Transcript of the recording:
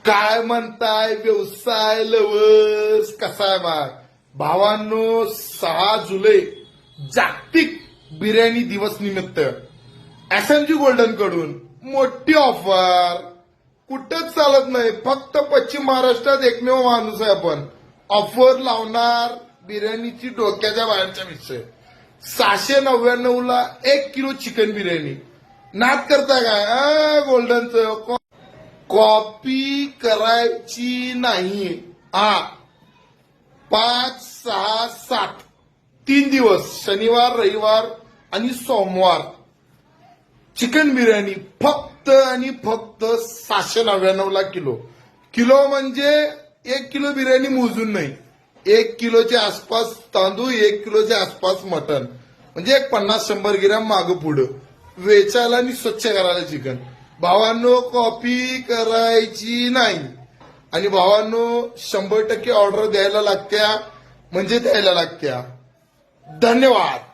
काय म्हणताय व्यवसाय लवर्स कसा आहे मग भावांनो? 6 जुलै जागतिक बिर्याणी दिवस निमित्त SMG गोल्डन कडून मोठी ऑफर. कुठंच चालत नाही, फक्त पश्चिम महाराष्ट्रात एकमेव माणूस आहे आपण ऑफर लावणार. बिर्याणीची डोक्याच्या बाहेरच्या विषय 699 ला 1 किलो चिकन बिर्याणी. नाद करता काय गोल्डनचं? कॉपी करायची नाही. 5, 6, 7 3 दिवस शनिवार रविवार आणि सोमवार चिकन बिर्याणी फक्त आणि फक्त 699 ला किलो. किलो म्हणजे 1 किलो बिर्याणी मोजून नाही, 1 किलोच्या आसपास तांदूळ, 1 किलोच्या आसपास मटण, म्हणजे एक 50-100 ग्रॅम मागं पुढं वेचायला आणि स्वच्छ करायला चिकन. भावांनो कॉपी करायची नाही. आणि भावांनो 100% ऑर्डर द्यायला लागत्या म्हणजे द्यायला लागत्या. धन्यवाद.